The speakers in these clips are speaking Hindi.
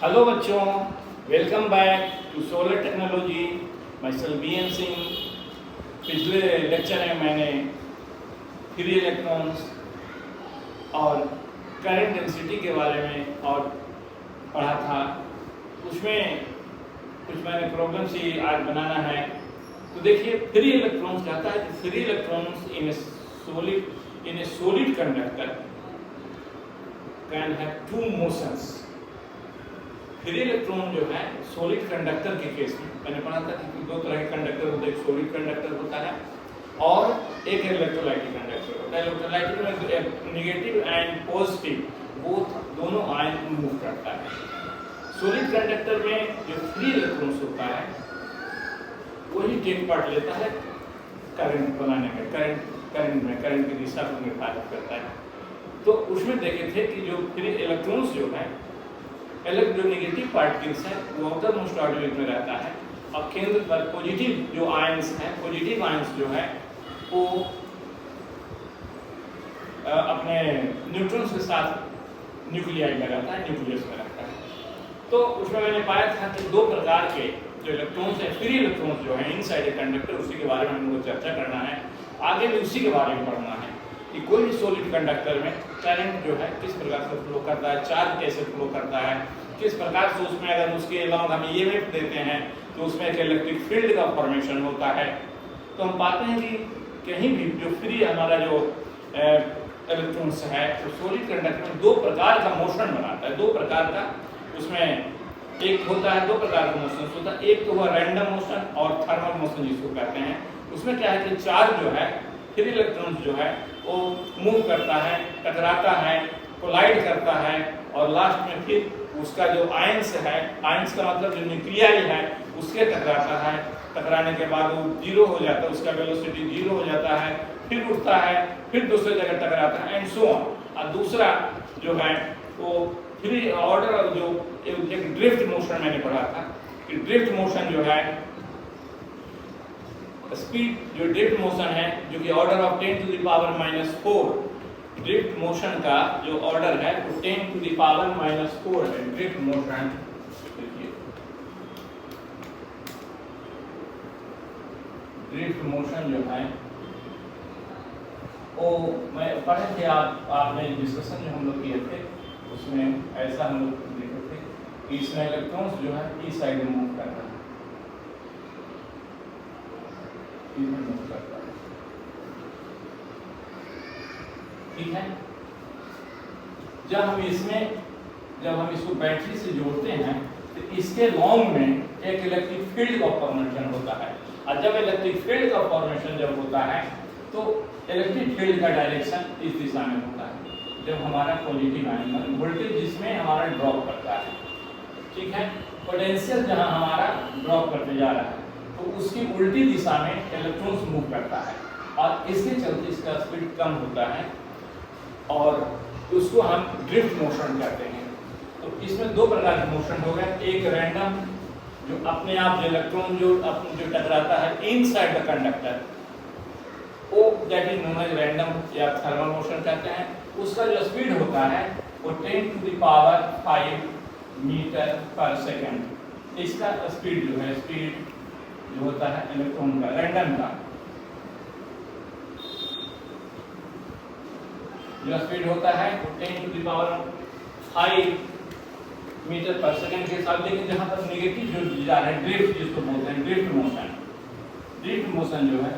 हेलो बच्चों, welcome back to solar technology. माई सेल्फ BN सिंह। पिछले लेक्चर में मैंने फ्री इलेक्ट्रॉन्स और करंट डेंसिटी के बारे में और पढ़ा था। उसमें कुछ मैंने प्रॉब्लम सी आज बनाना है। तो देखिए, फ्री इलेक्ट्रॉन्स कहता है कि free electrons in a solid conductor can have two motions. Free electron जो है सॉलिड कंडक्टर के केस में मैंने पढ़ा था कि दो तरह के कंडक्टर होते हैं, एक सॉलिड कंडक्टर होता है और एक इलेक्ट्रोलाइटिक कंडक्टर होता है। इलेक्ट्रोलाइटिक में नेगेटिव एंड पॉजिटिव दोनों आयन मूव करता है। सॉलिड कंडक्टर में जो फ्री इलेक्ट्रॉन्स होता है वही टेक पार्ट लेता है करंट बनाने में, करंट की दिशा को निर्धारित करता है। तो उसमें देखे थे कि जो फ्री इलेक्ट्रॉन्स जो है इलेक्ट्रोनेगेटिव पार्टिकल्स है वो आउटर मोस्ट ऑर्बिट में रहता है और केंद्र पर पॉजिटिव जो आयंस हैं, पॉजिटिव आयंस जो है वो अपने न्यूट्रॉन्स के साथ न्यूक्लियाई में रहता है, न्यूक्लियस में रहता है। तो उसमें मैंने पाया था कि दो प्रकार के जो इलेक्ट्रॉन्स हैं, फ्री इलेक्ट्रॉन्स जो है इनसाइड ए कंडक्टर, उसी के बारे में हमको चर्चा करना है। आगे भी उसी के बारे में पढ़ना है कि कोई भी सॉलिड कंडक्टर में करंट जो है किस प्रकार से फ्लो करता है, चार्ज कैसे फ्लो करता है, किस प्रकार से उसमें अगर उसके अलावा हम EMF देते हैं तो उसमें एक इलेक्ट्रिक फील्ड का फॉर्मेशन होता है। तो हम पाते हैं कि कहीं भी जो फ्री हमारा जो इलेक्ट्रॉन्स है तो सॉलिड कंडक्टर में दो प्रकार का मोशन बनाता है, दो प्रकार का उसमें एक होता है, दो प्रकार का मोशन होता है। एक तो हुआ रैंडम मोशन और थर्मल मोशन जिसको कहते हैं। उसमें क्या है कि चार्ज जो है फ्री इलेक्ट्रॉन्स जो है वो मूव करता है, टकराता है, कोलाइड करता है और लास्ट में फिर उसका जो आयंस है, आयंस का मतलब जो न्यूक्लियाई है उसके टकराता है। टकराने के बाद वो जीरो हो जाता है, उसका वेलोसिटी जीरो हो जाता है, फिर उठता है, फिर दूसरे जगह टकराता है एंड सो ऑन। और दूसरा जो है वो फ्री ऑर्डर जो एक ड्रिफ्ट मोशन मैंने पढ़ा था कि ड्रिफ्ट मोशन जो है स्पीड, जो ड्रिफ्ट मोशन है जो कि order of 10 to the power -4, drift motion का जो ऑर्डर है वो 10 टू द पावर -4 है। ड्रिफ्ट मोशन देखिए, ड्रिफ्ट मोशन जो है वो मैं पढ़े थे, आपने डिस्कशन जो हम लोग किए थे उसमें ऐसा हम लोग देखे थे कि इसमें इलेक्ट्रॉन्स जो है इस साइड में मूव कर रहा है, मूव करता है, ठीक है। जब हम इसको बैटरी से जोड़ते हैं तो इसके लॉन्ग में एक इलेक्ट्रिक फील्ड का फॉर्मेशन होता है और जब इलेक्ट्रिक फील्ड का फॉर्मेशन जब होता है तो इलेक्ट्रिक फील्ड का डायरेक्शन इस दिशा में होता है। जब हमारा पॉजिटिव आयन वोल्टेज जिसमें हमारा ड्रॉप करता है, ठीक है, पोटेंशियल जहां हमारा ड्रॉप करते जा रहा है तो उसकी उल्टी दिशा में इलेक्ट्रॉन्स मूव करता है और इसके चलते इसका स्पीड कम होता है और उसको हम ड्रिफ्ट मोशन कहते हैं। तो इसमें दो प्रकार के मोशन हो गए, एक रैंडम जो अपने आप जो इलेक्ट्रॉन जो टकराता है इनसाइड द कंडक्टर, वो that is known as random या थर्मल मोशन कहते हैं। उसका जो स्पीड होता है वो 10 टू द पावर 5 मीटर पर सेकंड। इसका स्पीड जो है, स्पीड जो होता है इलेक्ट्रॉन का, रैंडम का जो स्पीड होता है वो 10 टू द पावर 5 मीटर पर सेकंड के साथ। लेकिन जहां पर नेगेटिव जो जा रहा है, ड्रिफ्ट जिसको बोलते हैं, ड्रिफ्ट मोशन जो है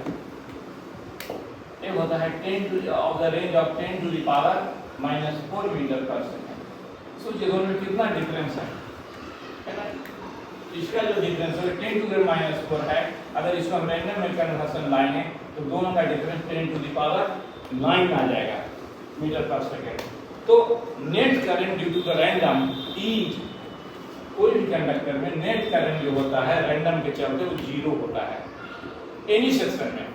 ये होता है 10 to of the range of 10 to the power -4 meter per second. So ये दोनों में कितना डिफरेंस है ना? इसका जो डिफरेंस है 10 टू द -4 है। अगर इसको हम रैंडम में कन्वर्सन लाएंगे तो दोनों का डिफरेंस 10 टू द पावर 9 आ जाएगा मीटर पर सेकंड। तो net current due to the random e, कोई भी कंडक्टर में नेट करंट जो होता है रैंडम के चलते वो जीरो होता है एनी सेक्शन में।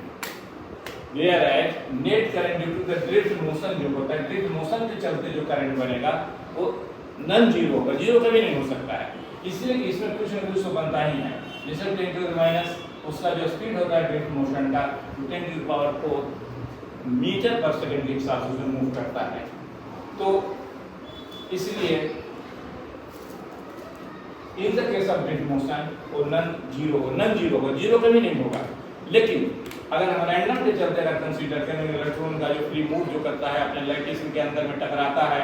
Whereas net current due to the drift motion जो होता है, ड्रिफ्ट मोशन के चलते जो करंट बनेगा वो नॉन जीरो होगा, जीरो कभी नहीं हो सकता है। इसलिए इसमें कुछ न कुछ तो बनता ही है। जैसे 10 टू द माइनस उसका जो स्पीड होता है ड्रिफ्ट मोशन का 10 to the power 4 meter per second के हिसाब से मूव करता है। तो इसलिए in the case of drift motion वो नन जीरो हो, जीरो कभी नहीं होगा। लेकिन अगर हम रैंडम के चलते अगर कंसीडर करें, इलेक्ट्रॉन का जो फ्री मूव जो करता है अपने लैटिस के अंदर में टकराता है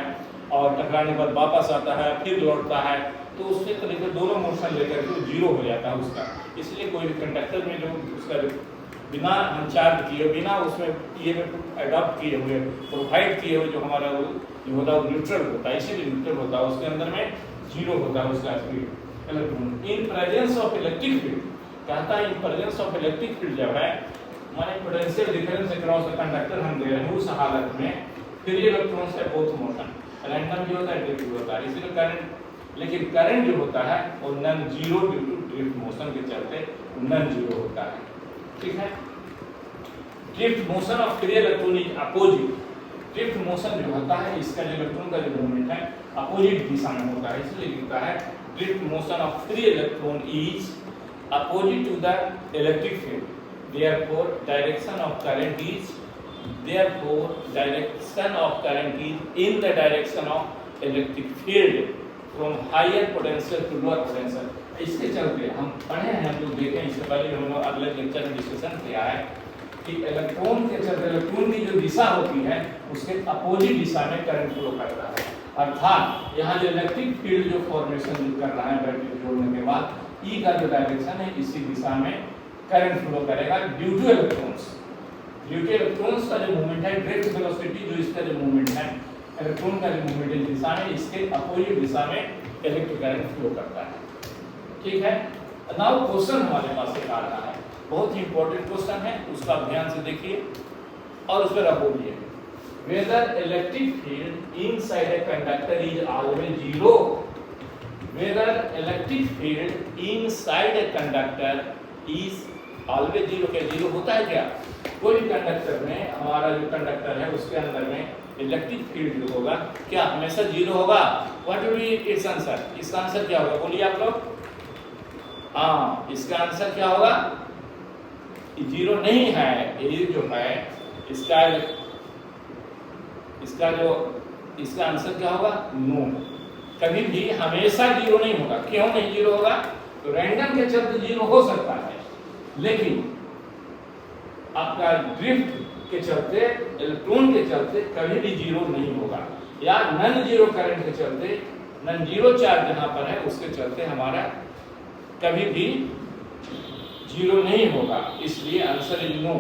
और टकराने के बाद वापस आता है फिर लौटता है, तो उससे करीब दोनों मोशन लेकर के जीरो हो जाता है उसका। इसलिए कोई भी कंडक्टर में जो उसका बिना हम चार्ज किए, बिना उसमें ये अडॉप्ट किए हुए, प्रोवाइड किए हुए जो हमारा वो जो होता है वो न्यूट्रल होता है, इसीलिए न्यूट्रल होता है, उसके अंदर में जीरो होता है उसका speed electron. In presence of electric field कहता है, in presence of electric field जब है माने potential difference across the conductor हम दे रहे हैं, उस हालत में फ्री इलेक्ट्रॉन्स है बोथ मोशन, रैंडम भी होता है ड्रिफ्ट भी होता है, इसलिए करंट, लेकिन करंट जो होता है वो non zero due to drift motion के चलते नन जीरो होता है। ठीक है, drift motion of free electron is opposite. Drift motion जो होता है इसका जो इलेक्ट्रॉन का जो मूवमेंट है अपोजिट दिशा में होता है, इसलिए लिखता है drift motion of free electron is opposite to the electric field, therefore direction of current is in the direction of electric field from higher potential to lower potential। इसके चलते हम पढ़े हैं, जो देखें इससे पहले हमने अगले लेक्चर में डिस्कशन किया है कि इलेक्ट्रॉन के चलते इलेक्ट्रॉन की जो दिशा होती है उसके अपोजिट दिशा में करंट फ्लो करता है, अर्थात यहाँ जो इलेक्ट्रिक फील्ड जो फॉर्मेशन कर रहा है बैटरी जोड़ने के बाद ई का जो डायरेक्शन है इसी दिशा में करंट फ्लो करेगा due two electrons. Due two electrons का जो मूवमेंट है, ड्रिफ्ट वेलोसिटी जो इसका जो मूवमेंट है, इलेक्ट्रॉन का जो मूवमेंट इस दिशा में, इसके अपोजिट दिशा में इलेक्ट्रिक करंट फ्लो करता है। ठीक है, नाउ क्वेश्चन हमारे पास एक आ रहा है, बहुत ही इंपॉर्टेंट क्वेश्चन है, उसका ध्यान से देखिए और उस पर आप बोलिए, whether electric field inside a conductor is always zero. Whether electric field inside a conductor is always zero. क्या जीरो होता है क्या? कोई कंडक्टर में, हमारा जो कंडक्टर है उसके अंदर में इलेक्ट्रिक फील्ड जो होगा क्या हमेशा जीरो होगा? What will be it's answer? इसका आंसर क्या होगा? बोलिए आप लोग। हाँ, इसका आंसर क्या होगा? जीरो नहीं है, ये जो है इसका इसका आंसर क्या होगा? नो, कभी भी हमेशा जीरो नहीं होगा। क्यों नहीं जीरो होगा? तो रैंडम के चलते जीरो हो सकता है, लेकिन आपका ड्रिफ्ट के चलते, इलेक्ट्रॉन के चलते कभी भी जीरो नहीं होगा, या नन जीरो करंट के चलते, नन जीरो चार्ज जहां पर है उसके चलते हमारा कभी भी जीरो नहीं होगा। इसलिए आंसर इज नो।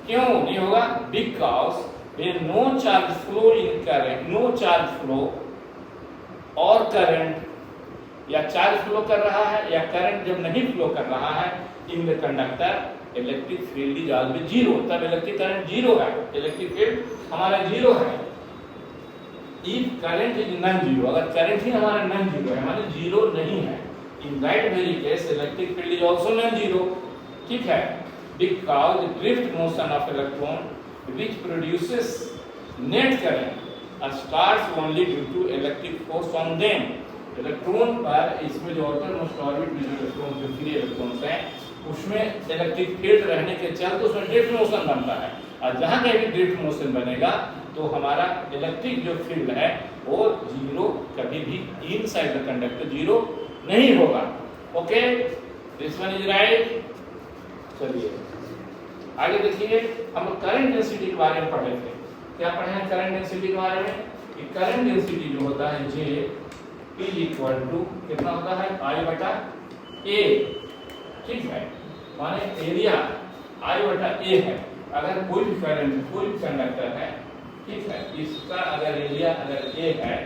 क्यों नहीं होगा? Because when no charge flow in current, no charge flow और करंट या चार्ज फ्लो कर रहा है या करंट जब नहीं फ्लो कर रहा है in the conductor, electric field is always zero. तब इलेक्ट्रिक करंट जीरो है, इलेक्ट्रिक फील्ड हमारा जीरो है। If current is non zero, अगर करंट ही हमारा नॉन जीरो है माने जीरो नहीं है, in that very case electric field is also known zero. ठीक है, because drift motion of electron which produces net current starts only due to electric force on them। Electron पर इसमें जो आउटरमोस्ट ऑर्बिट में जो इलेक्ट्रॉन, जो फ्री इलेक्ट्रॉन्स हैं उसमें इलेक्ट्रिक फील्ड रहने के चलते उसमें ड्रिफ्ट मोशन बनता है, और जहां कहीं भी ड्रिफ्ट मोशन बनेगा तो हमारा इलेक्ट्रिक जो फील्ड है वो जीरो, कभी भी इनसाइड द कंडक्टर जीरो नहीं होगा। Okay, this one is right. चलिए आगे देखिए, हम करंट डेंसिटी के बारे में पढ़े थे। क्या पढ़े हैं करंट डेंसिटी के बारे में? कि करंट डेंसिटी जो होता है J इज इक्वल टू कितना होता है? I बटा A। ठीक है, माने एरिया I बटा A है। अगर कोई भी करंट, कोई भी कंडक्टर है, ठीक है, इसका अगर एरिया अगर A है,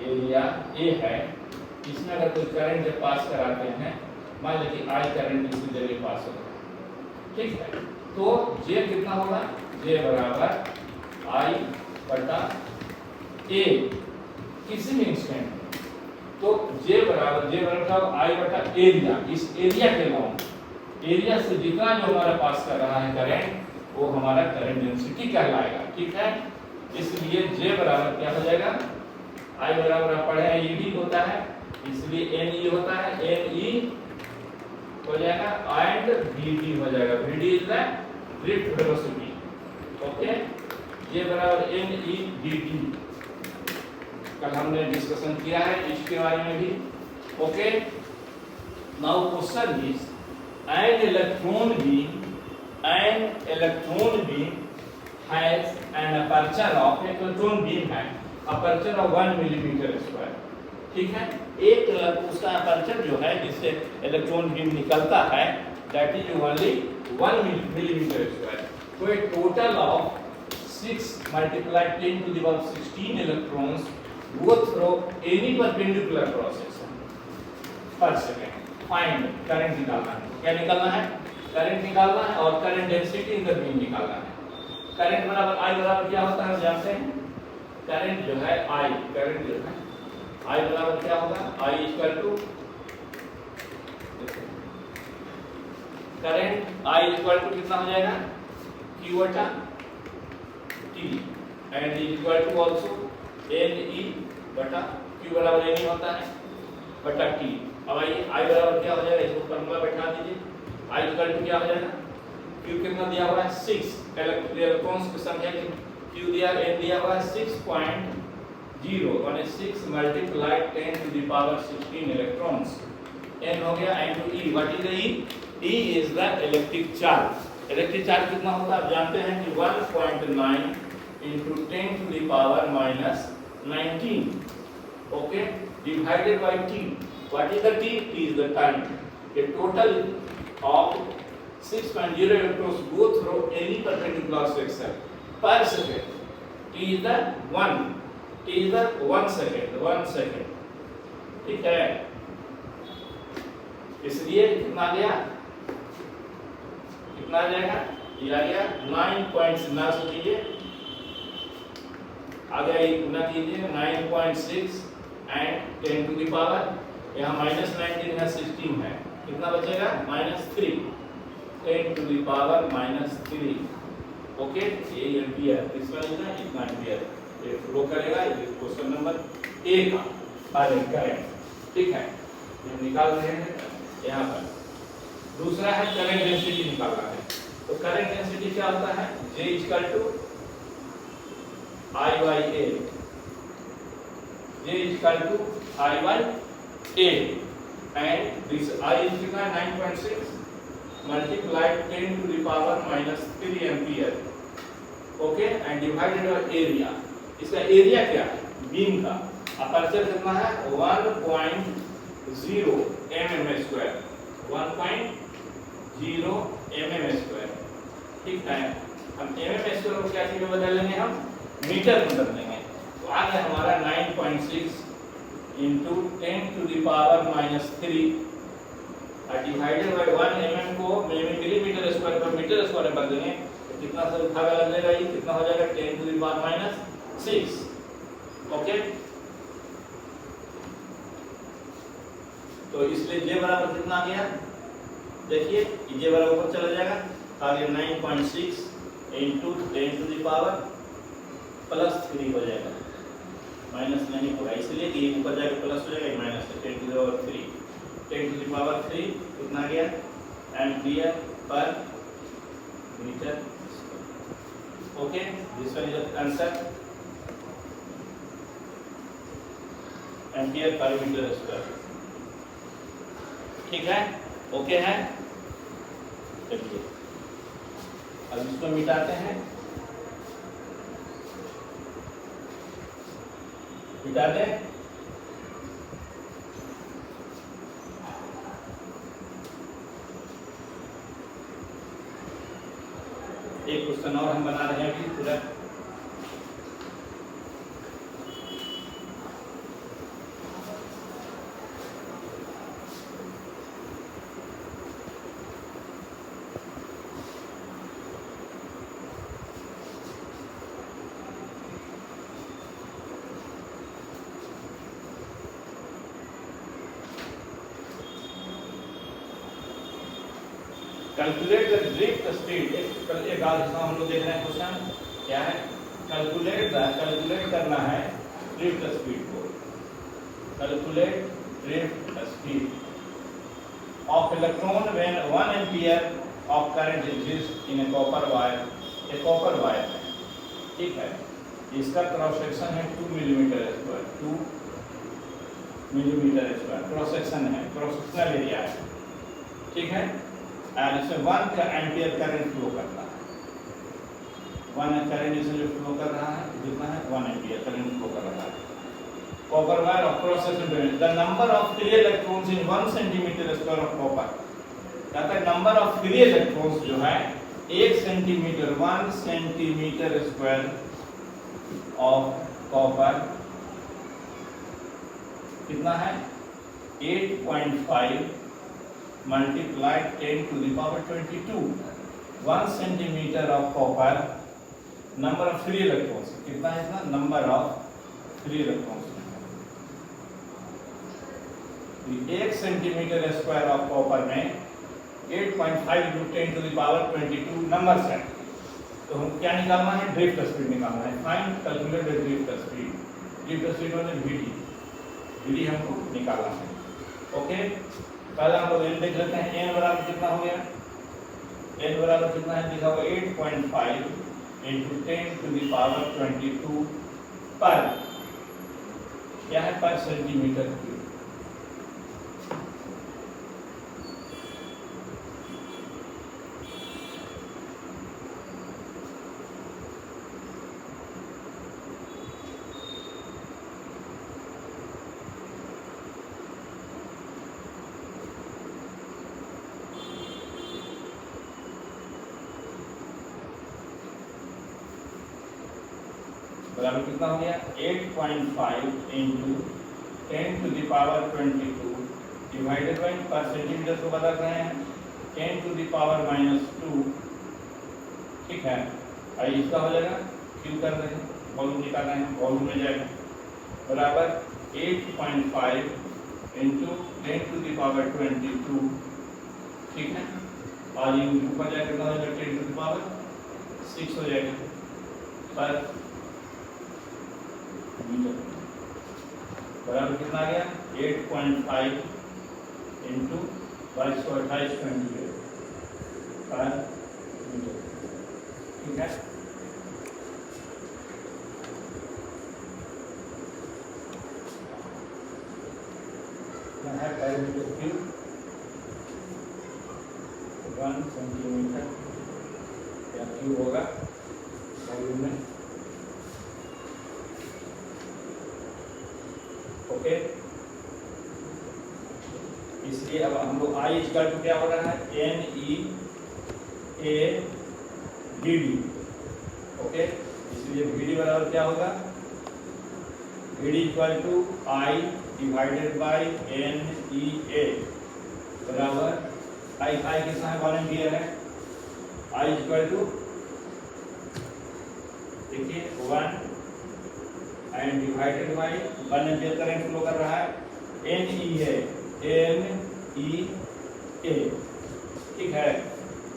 एरिया A है, इसमें अगर कोई करंट जब पास कराते हैं, मान लीजिए I करंट इसकी जगह पास होगा, ठीक है, तो J कितना होगा? J बराबर I बटा A किसी भी इंस्टेंट, तो J बराबर I बटा एरिया। इस एरिया के अलावा एरिया से जितना जो हमारा पास कर रहा है करंट वो हमारा करंट डेंसिटी कहलाएगा। ठीक है, इसलिए J बराबर क्या हो जाएगा? I बराबर आप पढ़े हैं ED होता है, इसलिए NE होता है, NE हो जाएगा एंड VD हो जाएगा। VD is the drift velocity. Okay, ये बराबर NE VD। कल हमने डिस्कशन किया है इसके बारे में भी, Okay, now question is an electron beam has an aperture of, electron beam है aperture of 1 मिलीमीटर स्क्वायर, ठीक है। एक उसका अपर्चर जो है जिससे इलेक्ट्रॉन बीम निकलता है that is only 1 millimetre square. तो एक total of 6 multiply 10 to the power 16 electrons go through any perpendicular cross section per second. Find current निकालना है, क्या निकालना है, करंट निकालना है और current density in the beam निकालना है। करंट बराबर I बराबर क्या होता है जानते हैं, करंट जो है I, करंट जो है I बराबर क्या होगा, I equal to current I equal to कितना हो जाएगा, Q बटा T and equal to also NE बटा Q बराबर NE होता है बटा T। अब आइए I बराबर क्या हो जाएगा, इसको फॉर्मूला बैठा दीजिए। I इक्वल टू क्या हो जाएगा, Q कितना दिया हुआ है 6, इलेक्ट्रॉन्स की संख्या Q दिया, N दिया हुआ है 6.0 माने 6 multiply 10 to the power 16 electrons. N हो गया into E, what is the E? E is the electric charge. Electric charge कितना होता है आप जानते हैं कि 1.9 into 10 to the power minus 19, okay, divided by T. What is the T? T is the time. A total of 6.0 electrons go through any perpendicular section per second. T is the 1. T is the 1 second. 1 second. ठीक है, इसलिए कितना गया, कितना आ जाएगा, ये आ गया 9.9 से कीजिए आ गया, ये गुना कीजिए 9.6 एंड 10 टू द पावर यहाँ माइनस 19 है 16 है, कितना बचेगा -3, 10 टू द पावर -3, ओके। ये एम्पियर, इसमें लिखना है इतना एम्पियर, ये फ्लो करेगा। ये क्वेश्चन नंबर 1 का करंट, ठीक है, ये निकाल रहे हैं यहाँ पर। दूसरा है करंट डेंसिटी निकालना है। तो करंट डेंसिटी क्या होता है, J equal to I by A, J is equal to I by A and this I is equal to 9.6 multiplied 10 to the power minus 3 ampere, okay, and divided by area। इसका एरिया क्या है, बीम का अपर्चर कितना है 1.0 mm स्क्वायर, 1.0 mm स्क्वायर, ठीक है। हम mm स्क्वायर को क्या चीज में बदल लेंगे, हम मीटर में बदल देंगे। तो आ गया हमारा 9.6 into 10 to the power minus 3 divided by 1 mm को मिलीमीटर स्क्वायर पर मीटर स्क्वायर में बदल देंगे। तो कितना सा भाग लगेगा, ये कितना हो जाएगा 10 to the power minus 6, okay. तो इसलिए J बराबर कितना आ गया, देखिए J बराबर ऊपर चला जाएगा, आ गया 9.6 into 10 to the power +3 हो जाएगा, माइनस नहीं होगा, इसलिए कि ऊपर जाके प्लस हो जाएगा, minus 10 to the power 3, 10 to the power 3 कितना गया ampere per metre, okay. This one is the answer, ampere per metre square, ठीक है, ओके है। चलिए अब इसको मिटाते हैं, मिटा दें। एक क्वेश्चन और हम बना रहे हैं अभी पूरा। कैलकुलेट द ड्रिफ्ट स्पीड, एक आध हिस्सा हम लोग देख रहे हैं क्वेश्चन क्या है, कैलकुलेट करना है ड्रिफ्ट स्पीड को, calculate drift speed of electron when 1 ampere of current exist in A copper wire, एक कॉपर वायर है, ठीक है, इसका क्रॉस सेक्शन है 2 millimetre square, 2 millimetre square cross section है, क्रॉस सेक्शनल एरिया है, ठीक है। और इसमें 1 का एम्पियर करंट फ्लो करता है, 1 करंट इसमें जो फ्लो कर रहा है कितना है, 1 एम्पियर करंट फ्लो कर रहा है। Copper wire of cross section, the number of free electrons in 1 centimetre square of copper, कहता है नंबर ऑफ फ्री इलेक्ट्रॉन्स जो है 1 centimetre 1 centimetre square of copper कितना है, 8.5 multiplied 10 to the power 22, 1 centimetre of copper, number of free electrons कितना है, इतना number of free electrons, 1 centimetre square of copper में 8.5 into 10 to the power 22 number है। तो हम क्या निकालना है, ड्रिफ्ट स्पीड निकालना है, find calculate the drift speed, drift speed मतलब वीडी, वीडी हमको निकालना है। ओके, पहले हम लोग n देख लेते हैं, n बराबर कितना हो गया, n बराबर कितना है, लिखा हुआ 8.5 into 10 to the power 22 पर क्या है, पर सेंटीमीटर क्यूब। बराबर कितना हो गया, 8.5 into 10 to the power 22 divided by, पर सेंटीमीटर को बदल रहे हैं, 10 to the power -2, ठीक है। और इसका हो जाएगा, क्यों कर रहे हैं, वॉल्यूम निकाल रहे हैं, वॉल्यूम में जाएगा बराबर 8.5 into 10 to the power 22, ठीक है। और ये ऊपर जाएगा कितना हो जाएगा, 10 to the power 6 हो जाएगा पर बराबर कितना आ गया, 8.5 into 2228 पर मीटर, ठीक है। है पर मीटर क्यूब, 1 सेंटीमीटर या क्यूब होगा वॉल्यूम में। ओके, इसलिए अब हम लोग आई इक्वल टू क्या हो रहा है, NEADD, ओके। इसलिए VD बराबर क्या होगा, VD equal to I divided by NEA बराबर आई कितना है, 1 एम्पियर है, आई इक्वल टू देखिए 1 and divided by 1 ampere current flow कर रहा है, NE है, NEA, ठीक है।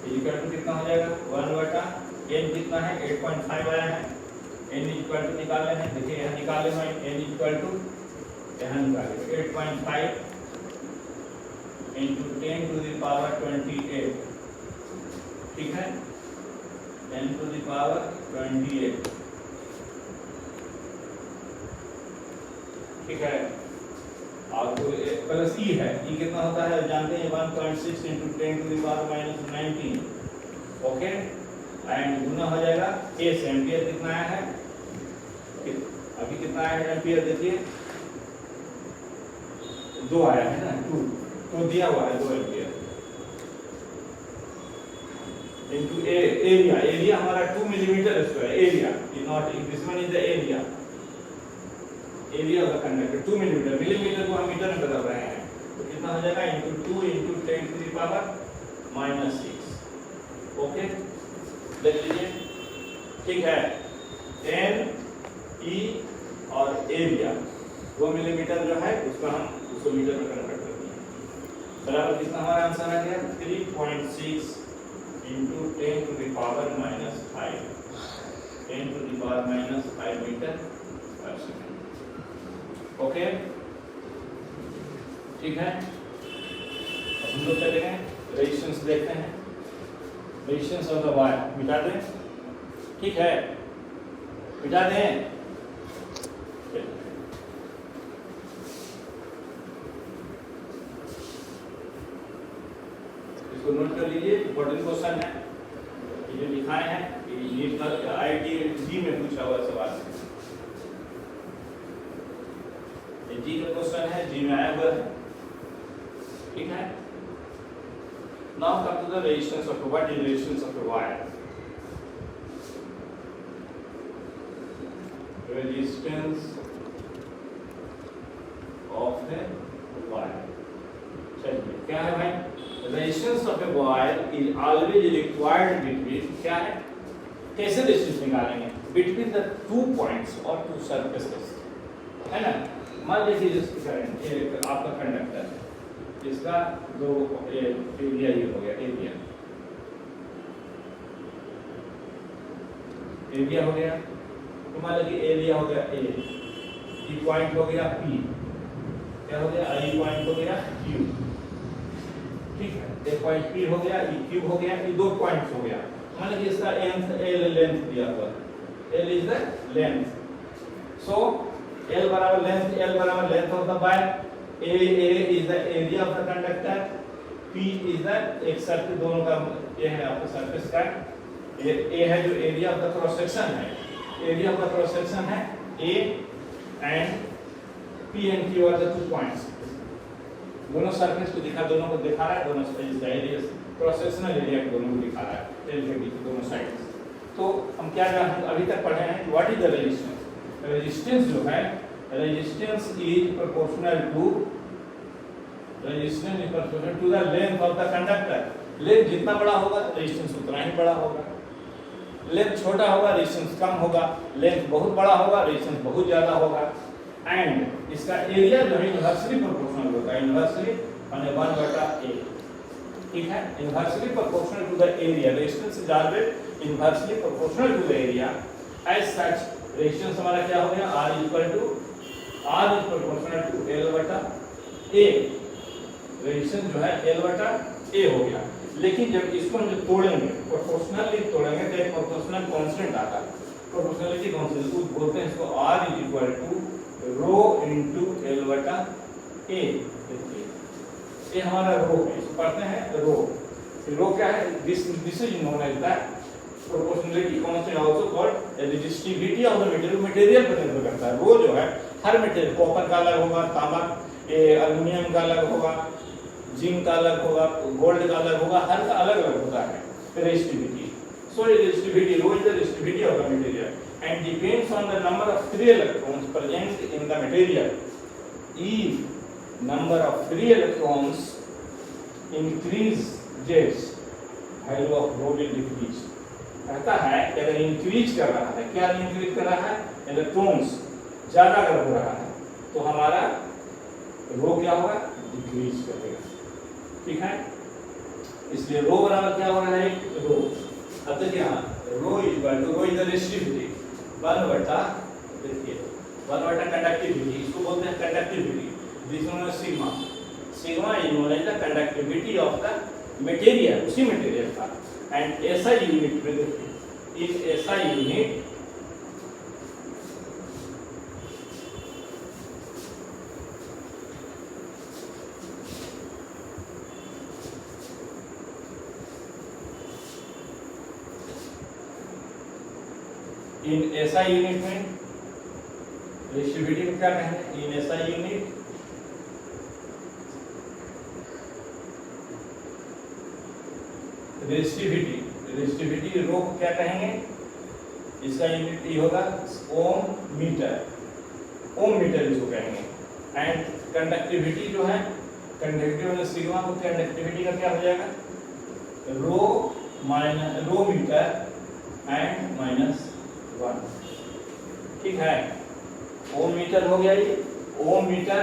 इक्वल टू कितना हो जाएगा, 1/n कितना है, 8.5 आया है, n इक्वल टू निकालने हैं, देखिए यहाँ निकाले हैं, n इक्वल टू यहाँ निकाले 8.5 into 10 to the power 28, ठीक है, 10 to the power 28, ठीक है। और प्लस ई है, ई कितना होता है जानते हैं, 1.6 into 10 to the power -19, okay. And गुना हो जाएगा ए से, एम्पियर कितना आया है, अभी कितना आया है एम्पियर, देखिए 2 आया है ना, 2 तो दिया हुआ है 2 एम्पियर इनटू एरिया, एरिया हमारा 2 millimetre square area, not this one is the area, area of the conductor 2 millimetre, millimetre को हम मीटर में बदल रहे हैं, तो कितना हो जाएगा, into 2 into 10 to the power -6, okay. देख लीजिए, ठीक है। NE और एरिया 2 मिलीमीटर जो है उसको हम उसको मीटर में कन्वर्ट कर दिए, बराबर कितना हमारा आंसर आ गया, 3.6 into 10 to the power -5, 10 to the power -5 meter per second, okay, ठीक है। अब हम लोग चले गए रेजिस्टेंस देखते हैं, रेजिस्टेंस ऑफ द वायर मिटा दें, ठीक है, मिटा दें। इसको नोट कर लीजिए, इम्पोर्टेंट क्वेश्चन है, ये जो लिखाए हैं ये IIT जी में पूछा हुआ सवाल है, ये जी का क्वेश्चन है, जी में आया हुआ है, ठीक है। Now come to the resistance of what is resistance of a wire? Resistance of a wire. चलिए क्या है भाई? Resistance of a wire is always required between, क्या है? कैसे रेजिस्टेंस निकालेंगे? Between the 2 points or 2 surfaces, है ना? मान लीजिए करंट आपका कंडक्टर है, इसका दो एरिया ये हो गया, एरिया हो गया, तो मान लीजिए एरिया हो गया ए, ई पॉइंट हो गया पी, क्या हो गया? आई पॉइंट हो गया क्यू, ठीक है। ए पॉइंट पी हो गया, ई क्यू हो गया, ये 2 पॉइंट्स हो गया। मान लीजिए इसका एल लेंथ दिया हुआ है, L is the length, so L बराबर length of the wire, A is the area of the conductor, P is the एक सर्कल, दोनों का ये है आपका सरफेस का, A है जो area of the cross section है, area of the cross section है A and P and Q are the 2 points, दोनों सरफेस को दोनों को दिखा रहा है, दोनों स्पेस का एरिया क्रॉस सेक्शनल एरिया को दोनों को दिखा रहा है, एल के बीच दोनों साइड। तो हम क्या अभी तक पढ़े हैं, what is the resistance? Resistance जो है, resistance is proportional to the length of the conductor. Length जितना बड़ा होगा रेजिस्टेंस उतना ही बड़ा होगा, लेंथ छोटा होगा रेजिस्टेंस कम होगा, लेंथ बहुत बड़ा होगा रेजिस्टेंस बहुत ज्यादा होगा, एंड इसका एरिया जो है इनवर्सली प्रोपोर्शनल होता है, इनवर्सली माने 1/a, ठीक है। Inversely proportional to the area, resistance is always inversely proportional to the area, as such resistance हमारा क्या हो गया? R is proportional to L/A, resistance जो है L/A हो गया। लेकिन जब इसको हम जब तोड़ेंगे, प्रोपोर्शनली तोड़ेंगे तो एक प्रोपोर्शनल कांस्टेंट आता है, प्रोपोर्शनलिटी कांस्टेंट को बोलते हैं, इसको R = rho × L/A, ये हमारा रो है, इसको पढ़ते हैं रो। रो क्या है? This is known as the proportionality constant, also called resistivity of the material, material पर निर्भर करता है। वो जो है हर मटेरियल, कॉपर का अलग होगा, तांबा एल्युमिनियम का अलग होगा, जिंक का अलग होगा, गोल्ड का अलग होगा, हर का अलग अलग होता है resistivity. So resistivity, rho is the resistivity of the material and depends on the number of free electrons present in the material. If number of free electrons increases, value of rho will decrease. कहता है कि अगर इंक्रीज कर रहा है, क्या इंक्रीज कर रहा है? इलेक्ट्रॉन्स ज्यादा अगर हो रहा है तो हमारा रो क्या होगा? डिक्रीज करेगा, ठीक है। इसलिए रो बराबर क्या हो रहा है? रो। अब तक यहाँ रो इज द रेजिस्टिविटी 1/, देखिए 1/, कंडक्टिविटी, इसको बोलते हैं conductivity, this one is sigma. Sigma is known as the conductivity of the material, उसी मटेरियल का। एंड ऐसा यूनिट में देखिए, इस ऐसा यूनिट इन ऐसा यूनिट में रेजिस्टिविटी को क्या कहेंगे? इन ऐसा यूनिट रेजिस्टिविटी रो को क्या कहेंगे? इसका यूनिट ये होगा ओम मीटर इसको कहेंगे। एंड कंडक्टिविटी जो है, कंडक्टिविटी सिग्मा को कंडक्टिविटी का क्या हो जाएगा? रो मीटर एंड -1, ठीक है। ओम मीटर हो गया ये, ओम मीटर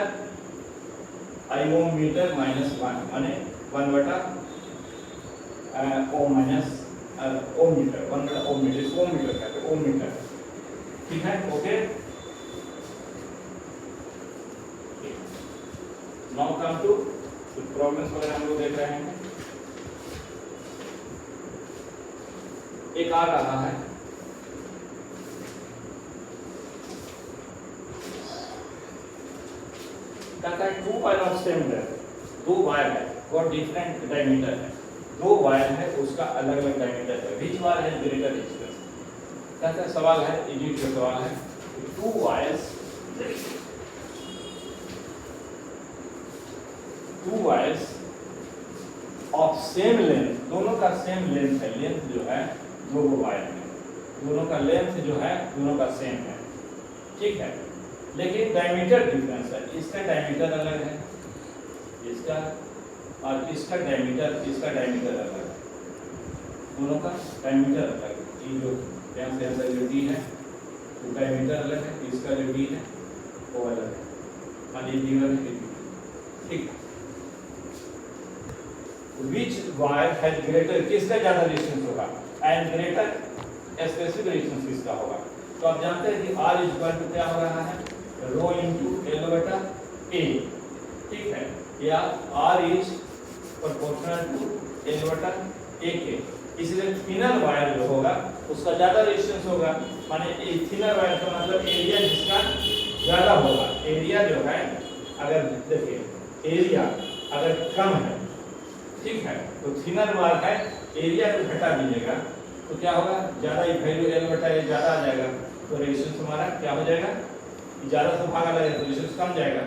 आई ओम मीटर -1 माने 1/, ohm minus ohm metre, 1/, ohm metre, ohm metre कहते हैं, ओम मीटर, ठीक है। Okay, now come to problems वगैरह हम लोग देख रहे हैं। एक आ रहा है, कहता है 2 wire of same depth, 2 wire है, गॉट डिफरेंट डायमीटर है, दो वायर है उसका अलग अलग डायमीटर है, विच वायर है ग्रेटर डिस्टेंस। क्या सवाल है, यूनिट का सवाल है। To wires of same length, दोनों का सेम लेंथ है, लेंथ जो है दो वायर में दोनों का लेंथ जो है दोनों का सेम है, ठीक है, लेकिन डायमीटर डिफरेंस है, इसका डायमीटर अलग है इसका, और इसका डायमीटर अलग है, दोनों का डायमीटर अलग है। ये जो यहाँ से ऐसा जो डी है तो डायमीटर अलग है, इसका जो डी है वो अलग है, और ये डी1 है, ठीक। Which wire has greater, किसका ज्यादा रेजिस्टेंस होगा, एंड ग्रेटर स्पेसिफिक रेजिस्टेंस किसका होगा। तो आप जानते हैं कि R इक्वल टू क्या हो रहा है, रो इंटू एल बटा ए, ठीक है, या R is proportional to L बटा ए के, इसलिए थिनर वायर जो होगा उसका ज्यादा रेजिस्टेंस होगा, माने थिनर वायर का मतलब एरिया जिसका ज्यादा होगा। एरिया जो है अगर देखिए एरिया अगर कम है, ठीक है, तो थिनर वायर है, एरिया को घटा दीजिएगा तो क्या होगा, ज्यादा ही वैल्यू एल बटा ए ज्यादा आ जाएगा, तो रेजिस्टेंस हमारा क्या हो जाएगा, ज्यादा से भागा लगेगा तो रेजिस्टेंस कम जाएगा।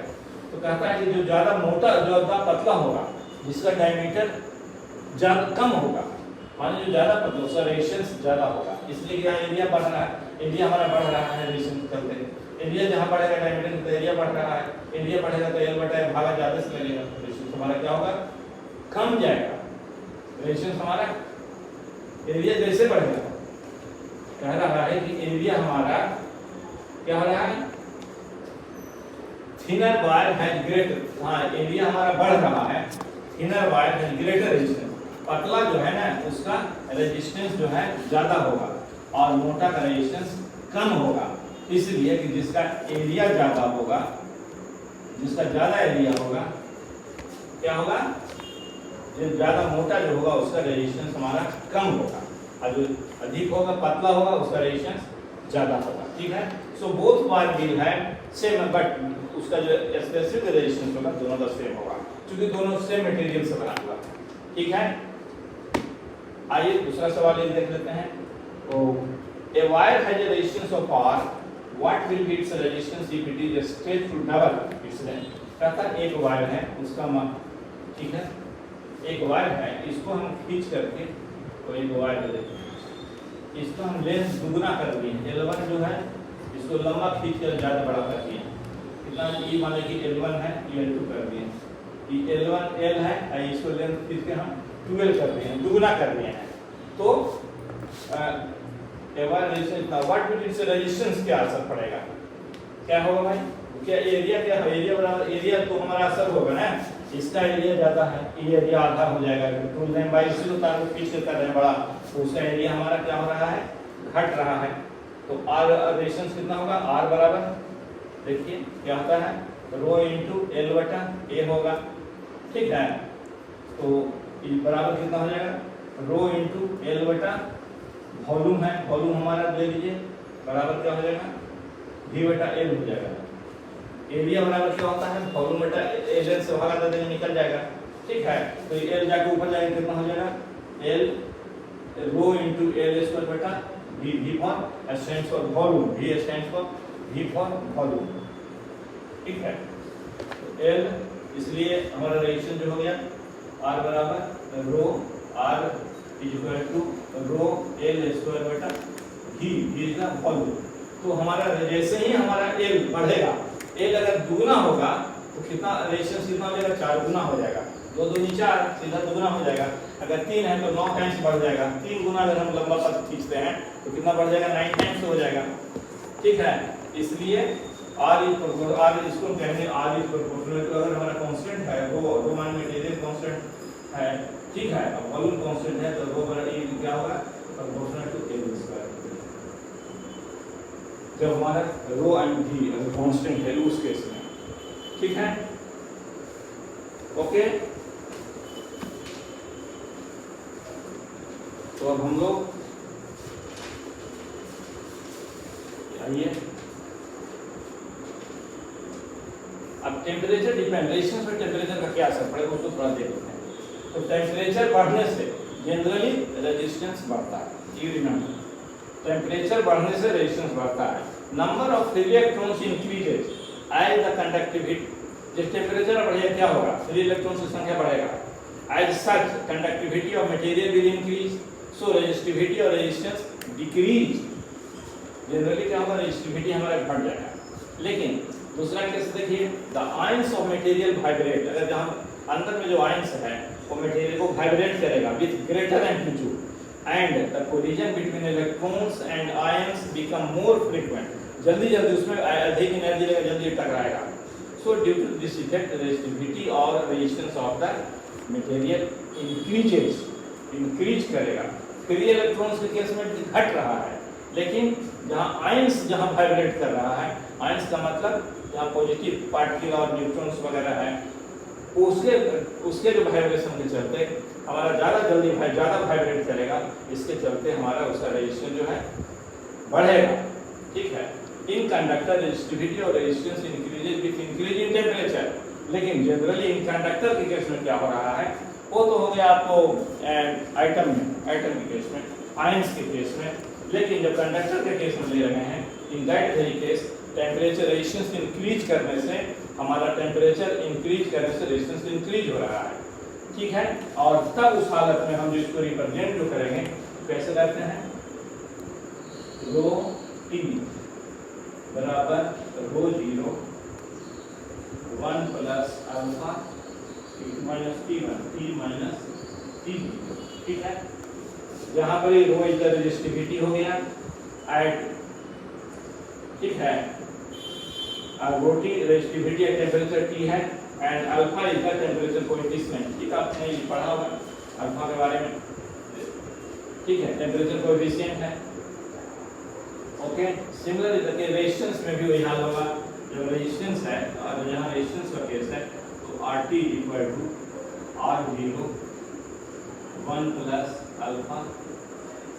तो कहता है कि जो ज्यादा मोटा जो ज्यादा पतला होगा, जिसका डायमीटर ज्यादा कम होगा, माने जो ज्यादा पतला उसका रेजिस्टेंस ज्यादा होगा, इसलिए यहाँ एरिया बढ़ रहा है, एरिया हमारा बढ़ रहा है रेजिस्टेंस करते हैं, एरिया जहाँ बढ़ेगा डायमीटर तो एरिया बढ़ रहा है, एरिया बढ़ेगा तो एल बटा ए भागा ज्यादा से लगेगा, रेजिस्टेंस हमारा क्या होगा, कम जाएगा, रेजिस्टेंस हमारा एरिया जैसे बढ़ेगा, कह रहा है कि एरिया हमारा क्या हो रहा है, थिनर वायर हैज ग्रेटर, हाँ एरिया हमारा बढ़ रहा है, thinner wire has greater resistance, पतला जो है ना उसका रेजिस्टेंस जो है ज्यादा होगा और मोटा का रेजिस्टेंस कम होगा, इसलिए कि जिसका एरिया ज्यादा होगा, जिसका ज्यादा एरिया होगा क्या होगा, जो ज्यादा मोटा जो होगा उसका रेजिस्टेंस हमारा कम होगा, और जो अधिक होगा पतला होगा उसका रेजिस्टेंस ज्यादा होगा, ठीक है। So both wire will have same, but उसका जो स्पेसिफिक रेजिस्टेंस होगा दोनों का सेम होगा, क्योंकि दोनों सेम मटेरियल से बना हुआ है, ठीक है। आइए दूसरा सवाल ये देख लेते हैं। तो a wire has a resistance of R, what will be its resistance if it is stretched to double its length. कहता है एक वायर है उसका ठीक है, एक वायर है, इसको हम खींच करके, तो एक वायर दे देते हैं, इसको हम लेंथ दुगना कर दिए, L1 जो है इसको लंबा खींच कर ज्यादा बड़ा कर दिए, कितना ये माने कि L1 है, ये L2 कर दिए, ये L1 L है, इसको लेंथ खींच के हम 12 कर दिए हैं, दुगना कर दिए हैं। तो व्हाट विल इट्स रेजिस्टेंस क्या असर पड़ेगा, क्या होगा भाई, क्या एरिया क्या है, एरिया बराबर एरिया तो हमारा असर होगा ना, इसका एरिया ज्यादा है, ये एरिया आधा हो जाएगा, टू लेन बाई इसी तार को खींच के कर रहे हैं बड़ा, तो उसका एरिया हमारा क्या हो रहा है, घट रहा है। तो R रेजिस्टेंस कितना होगा, R बराबर देखिए क्या होता है, रो इंटू एल बटा ए होगा, ठीक है। तो ये बराबर कितना हो जाएगा, रो इंटू एल बटा वॉल्यूम है, वॉल्यूम हमारा दे दीजिए, बराबर क्या हो जाएगा, V बटा एल हो जाएगा। एरिया बराबर क्या होता है, वॉल्यूम बटा एल से भागा दे देंगे निकल जाएगा, ठीक है। तो एल जाके ऊपर जाएगा कितना हो जाएगा, L rho into L square बटा V, V for stands for volume, V stands for V for volume, ठीक है। तो एल इसलिए हमारा रेजिस्टेंस जो हो गया R बराबर rho R equal to rho L square बटा V इज द वॉल्यूम। तो हमारा जैसे ही हमारा L बढ़ेगा, L अगर दुगना होगा तो कितना रेजिस्टेंस कितना हो जाएगा, 4 गुना हो जाएगा, 2 दूनी 4 सीधा दुगना हो जाएगा, अगर 3 है तो 9 टाइम्स बढ़ जाएगा, 3 गुना अगर हम लंबा पथ खींचते हैं तो कितना बढ़ जाएगा, 9 टाइम्स हो जाएगा, ठीक है। इसलिए R इसको कहेंगे R इज प्रोपोर्शनल टू, अगर हमारा कांस्टेंट है वो मान मटेरियल कांस्टेंट है, ठीक है, अब वॉल्यूम कांस्टेंट है तो वो बड़ा ये क्या होगा, प्रोपोर्शनल टू L स्क्वायर। जब हमारा रो एंड V अगर कांस्टेंट है उस केस में, ठीक है, ओके। तो अब हम लोग आइए अब टेम्परेचर डिपेंड, रेजिस्टेंस पर टेम्परेचर का क्या असर पड़ेगा उसको थोड़ा देख लेते हैं। तो टेम्परेचर बढ़ने से जनरली रेजिस्टेंस बढ़ता है। यू रिमेंबर, टेम्परेचर बढ़ने से रेजिस्टेंस बढ़ता है। Number of free electrons increases as the conductivity, जब टेम्परेचर बढ़ेगा क्या होगा, फ्री इलेक्ट्रॉन्स की संख्या बढ़ेगा। As such conductivity of material will increase, so resistivity और रेजिस्टेंस डिक्रीज। जनरली क्या होगा, रेजिस्टिविटी हमारा घट जाएगा। लेकिन दूसरा केस देखिए, the ions of material vibrate, अगर जहाँ अंदर में जो आयंस है वो मटेरियल को वाइब्रेट करेगा with greater amplitude and the collision between electrons and ions become more frequent, जल्दी जल्दी उसमें अधिक एनर्जी लगेगा, जल्दी टकराएगा। So due to this effect resistivity और resistance of the material increase करेगा। फ्री इलेक्ट्रॉन्स के केस में घट रहा है, लेकिन जहाँ आयंस जहाँ वाइब्रेट कर रहा है, आयंस का मतलब जहाँ पॉजिटिव पार्टिकल और न्यूट्रॉन्स वगैरह है, उसके जो वाइब्रेशन के चलते हमारा ज़्यादा वाइब्रेट करेगा, इसके चलते हमारा उसका रेजिस्टेंस जो है बढ़ेगा। ठीक है, इन कंडक्टर रेजिस्टिविटी और resistance increases with increase in temperature. लेकिन जनरली इन कंडक्टर के केस में क्या हो रहा है, वो तो हो गया आपको आइटम के केस में, आयंस के केस में। लेकिन जब कंडक्टर के केस में ले रहे हैं, in that very case temperature resistance increase करने से हमारा टेम्परेचर इंक्रीज करने से रेजिस्टेंस इंक्रीज हो रहा है। ठीक है, और तब उस हालत में हम जो इसको रिप्रेजेंट जो करेंगे कैसे करते हैं, रो टी बराबर rho zero 1 plus alpha minus T1 T minus T0। ठीक है, जहाँ पर रो इज द रेजिस्टिविटी हो गया एट, ठीक है, रोटी रेजिस्टिविटी एट टेम्परेचर T है and alpha is the temperature coefficient. ठीक, आपने ये पढ़ा होगा अल्फा के बारे में। ठीक है, टेम्परेचर कोएफिशिएंट है। ओके, सिमिलरली देखिए रेजिस्टेंस में भी वही हाल होगा। जब रेजिस्टेंस है और यहाँ रेजिस्टेंस का केस है तो RT equal to R0 1 plus alpha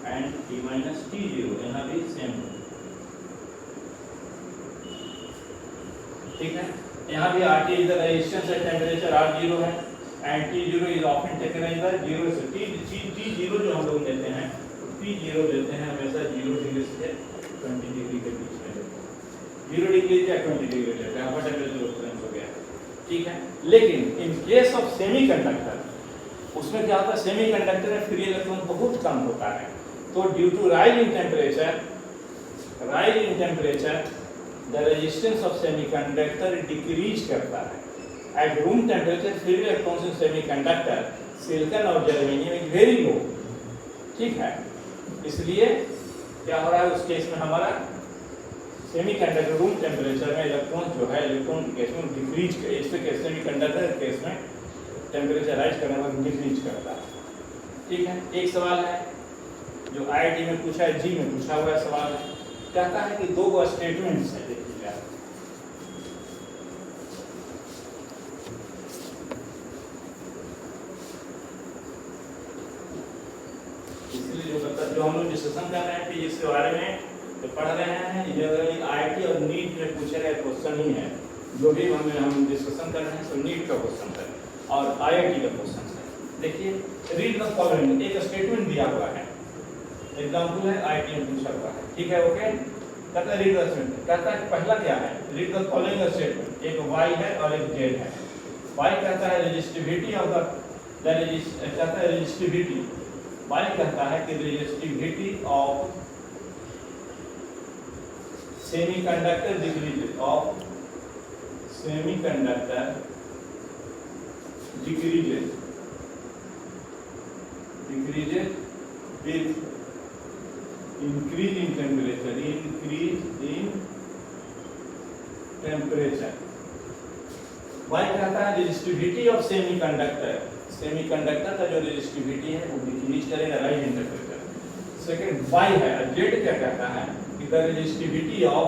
and T minus T0, यहाँ भी सेम। ठीक है, यहाँ भी RT is the resistance at temperature R0 है and T0 is often taken as the 0 से T0 जो हम लोग लेते हैं, T0 लेते हैं हमेशा 0 डिग्री से 20 डिग्री के बीच में, 0 डिग्री या 20 डिग्री लेते हैं, यहाँ पर टेम्परेचर डिफरेंस हो गया। ठीक है, लेकिन इन केस ऑफ सेमीकंडक्टर उसमें क्या होता है, सेमीकंडक्टर में फ्री इलेक्ट्रॉन बहुत कम होता है। तो due to rise in temperature the resistance of semiconductor decrease करता है। At room temperature free electrons in semiconductor silicon और जर्मेनियम इज वेरी लो। ठीक है, इसलिए क्या हो रहा है उस केस में हमारा सेमीकंडक्टर रूम टेम्परेचर में इलेक्ट्रॉन जो है, इलेक्ट्रॉन के केस में डिक्रीज, इसके केस सेमीकंडक्टर के केस में टेम्परेचर राइज करने पर डिक्रीज करता है। ठीक है, एक सवाल है जो IIT में पूछा है, जी में पूछा हुआ सवाल है, कहता है कि दो स्टेटमेंट्स है, देखिए आप इसलिए जो हम लोग डिस्कशन कर रहे हैं फिजिक्स के बारे में जो पढ़ रहे हैं, जनरली IIT और नीट में पूछे गए क्वेश्चन ही है। जो भी हम डिस्कशन कर रहे हैं सब नीट का क्वेश्चन है और IIT का क्वेश्चन है। देखिए, रीड द फॉलोइंग, एक स्टेटमेंट दिया हुआ है, एग्जाम्पल है, IIT में पूछा हुआ है। ठीक है, ओके, कहता है रीड द स्टेटमेंट, कहता है पहला क्या है, रीड द फॉलोइंग स्टेटमेंट, एक Y है और एक Z है। Y कहता है रेजिस्टिविटी ऑफ द कहता है रेजिस्टिविटी, Y कहता है कि resistivity of semiconductor decreases, of semiconductor decreases with increase in temperature, Y कहता है रेजिस्टिविटी ऑफ सेमीकंडक्टर का जो रेजिस्टिविटी है वो डिक्रीज करेगा rise in temperature. Second Y है, Z क्या कहता है कि the resistivity of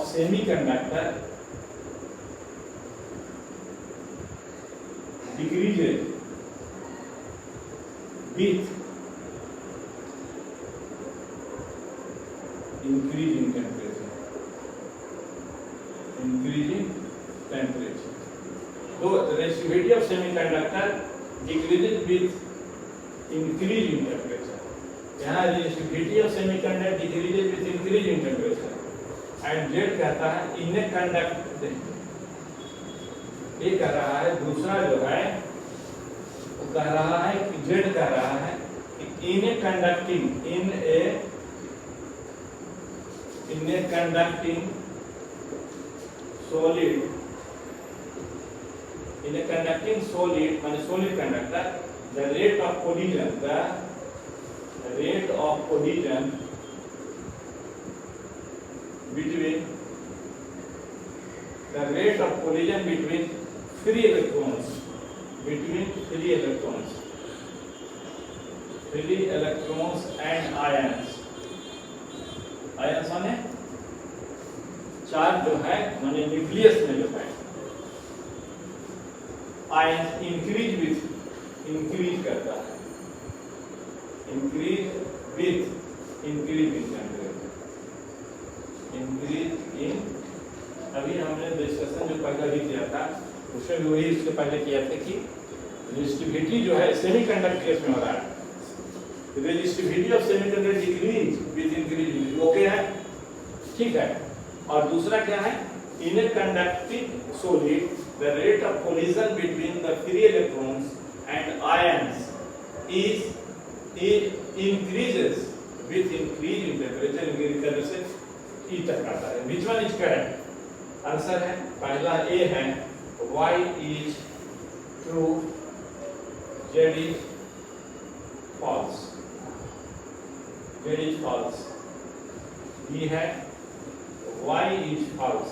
semiconductor decreases with increase in temperature। the resistivity of semiconductor decreases with increase in temperature. यहाँ resistivity of semiconductor decreases with increase in temperature. And Z कहता है in a conductor, ये कह रहा है दूसरा जो है वो कह रहा है कि Z कह रहा है कि in a conducting solid माने solid conductor, the rate of collision between free electrons and ions माने चार्ज जो है माने न्यूक्लियस में जो है आयंस इंक्रीज करता है, इंक्रीज इन अभी हमने डिस्कशन जो पहले भी किया था उसमें भी वही इसके पहले किया था कि रेजिस्टिविटी जो है सेमीकंडक्टर केस में हो रहा है, resistivity of semiconductor decrease with increase, okay है, ठीक है। और दूसरा क्या है, in a conducting solid the rate of collision between the free electrons and ions increases with increase in temperature, increase करने से E तक आता है। Which one is correct? Answer है पहला A है, Y is true, Z is false, B है Y is false,